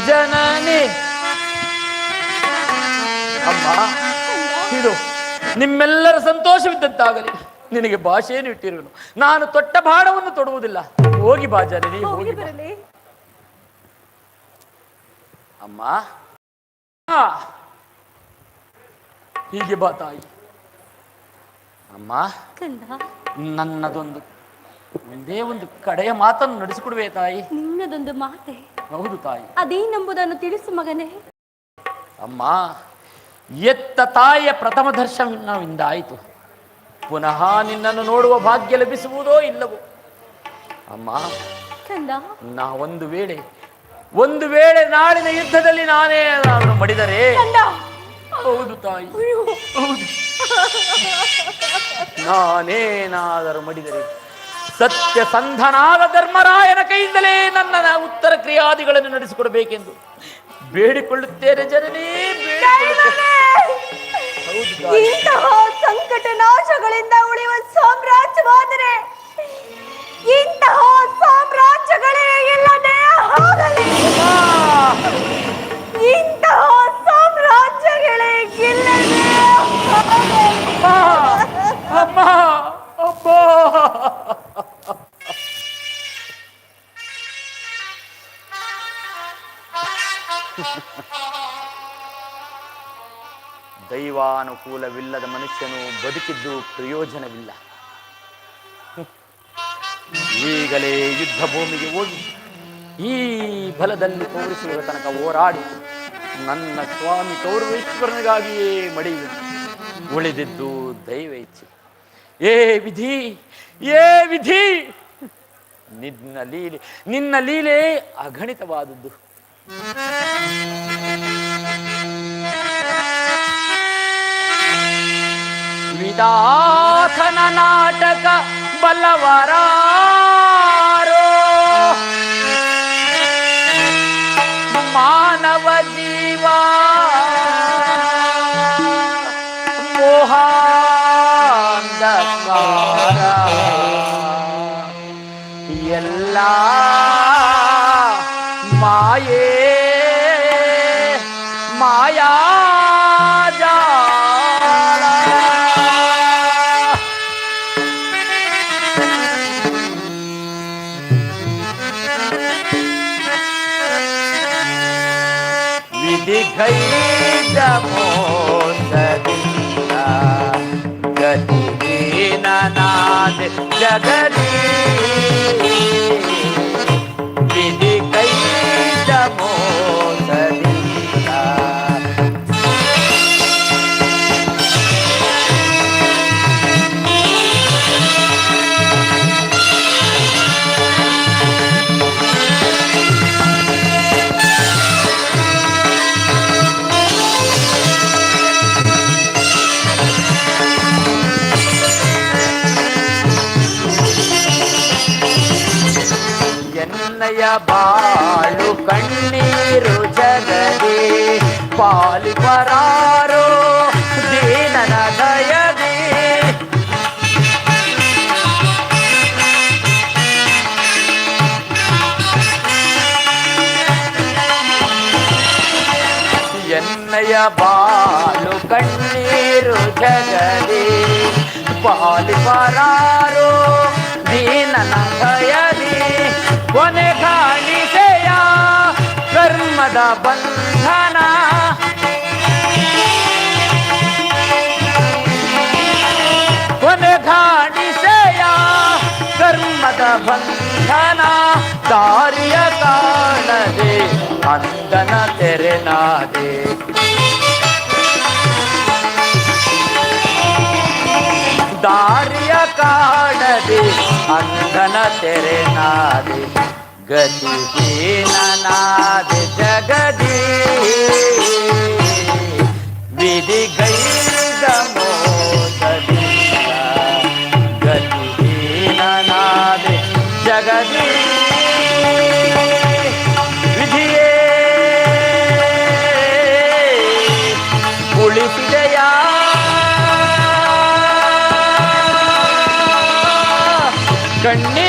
ಜನನಿ. ಅಮ್ಮ, ಇದು ನಿಮ್ಮೆಲ್ಲರ ಸಂತೋಷವಿದ್ದಂತಾಗಲಿ. ನಿನಗೆ ಭಾಷೆಯನ್ನು ಇಟ್ಟಿರುವನು, ನಾನು ತೊಟ್ಟ ಬಾಣವನ್ನು ತೊಡುವುದಿಲ್ಲ. ಹೋಗಿ ಬಾ ಜನನಿ, ಹೋಗಿ ಬಾ. ಅಮ್ಮ, ಹೀಗೆ ಬಾ ತಾಯಿ. ಅಮ್ಮ, ನನ್ನದೊಂದು ಒಂದೇ ಒಂದು ಕಡೆಯ ಮಾತನ್ನು ನಡೆಸಿಕೊಡುವೆ ತಾಯಿ. ನಿನ್ನದೊಂದು ಮಾತೆ? ಹೌದು ತಾಯಿ. ಅದೇನೆಂಬುದನ್ನು ತಿಳಿಸು ಮಗನೇ. ಅಮ್ಮ, ಎತ್ತ ತಾಯಿಯ ಪ್ರಥಮ ದರ್ಶನವಿಂದ ಆಯಿತು. ಪುನಃ ನಿನ್ನನ್ನು ನೋಡುವ ಭಾಗ್ಯ ಲಭಿಸುವುದೋ ಇಲ್ಲವೋ. ಅಮ್ಮ, ನಾ ಒಂದು ವೇಳೆ ನಾಳಿನ ಯುದ್ಧದಲ್ಲಿ ನಾನೇ ಮಡಿದರೆ. ಹೌದು ತಾಯಿ, ಹೌದು. ನಾನೇನಾದರೂ ಮಡಿದರೆ ಸತ್ಯಸಂಧನಾದ ಧರ್ಮರಾಯನ ಕೈಯಿಂದಲೇ ನನ್ನ ಉತ್ತರ ಕ್ರಿಯಾದಿಗಳನ್ನು ನಡೆಸಿಕೊಡಬೇಕೆಂದು ಬೇಡಿಕೊಳ್ಳುತ್ತೇನೆ ಜನನೇ. ಇಂತಹ ಸಂಕಟ ನಾಶಗಳಿಂದ ಉಳಿಯುವ ಸಾಮ್ರಾಜ್ಯವಾದರೆ ಇಂತಹ ಸಾಮ್ರಾಜ್ಯಗಳೇ ಇಲ್ಲದೆ ಹೋಗಲಿ. ಇಂತಹ ಸಾಮ್ರಾಜ್ಯಗಳೇ ಇಲ್ಲದೆ ಅಮ್ಮ, ಅಮ್ಮ. ದೈವಾನುಕೂಲವಿಲ್ಲದ ಮನುಷ್ಯನು ಬದುಕಿದ್ದು ಪ್ರಯೋಜನವಿಲ್ಲ. ಈಗಲೇ ಯುದ್ಧ ಭೂಮಿಗೆ ಹೋಗಿ ಈ ಬಲದಲ್ಲಿ ತೋರಿಸುವ ತನಕ ಹೋರಾಡಿ ನನ್ನ ಸ್ವಾಮಿ ಕೌರವೇಶ್ವರನಿಗಾಗಿಯೇ ಮಡಿಯುವೆ. ಉಳಿದಿದ್ದು ದೈವ ಇಚ್ಛೆ. ಏ ವಿಧಿ, ಏ ವಿಧಿ, ನಿನ್ನ ಲೀಲೆ ಅಗಣಿತವಾದದ್ದು. ವಿಧಾತನ ನಾಟಕ ಬಲ್ಲವರಾರೋ ಮಾನವ ಜೀವ ಮೋಹಾಂಧಕಾರ ಎಲ್ಲ ಮಾಯೇ ಮಾಯಾಜಾಲ. ವಿಧಿಗೈದ ಮೋಸದಿಂದ ಗತಿಹೀನನಾದ ಜಗದಿ. ವಿಧಿಗೈದ ಮೋಸದಿಂದ ಬಾಳು ಕಣ್ಣೀರು ಜಗದಿ ಪಾಲಿಪರಾರೋ ದೀನನ ದಯದಿ. ಎನ್ನಯ ಬಾಳು ಕಣ್ಣೀರು ಜಗದಿ ಪಾಲಿಪರಾರೋ ದೀನನ ದಯದಿ. ಕೊನೆ ಕಾಣಿಸೆಯ ಕರ್ಮದ ಬಂಧನ, ಕೊನೆ ಕಾಣಿಸೆಯ ಕರ್ಮದ ಬಂಧನ. ದಾರಿಯ ಕಾಣದೆ ಅಂದನ ತೆರೆನಾದೆ. ದಾರಿಯ ಕಾಣದೆ ಅಂದನ ತೆರೆನಾದೆ. ಗತಿಹೀನನಾದೆ ಜಗದಿ ವಿಧಿಗೈದ ಮೋಸದಿಂದ. ಗತಿಹೀನನಾದೆ ಜಗದಿ ವಿಧಿಯೇ ಉಳಿಸಿದೆಯ ಕಣ್ಣಿ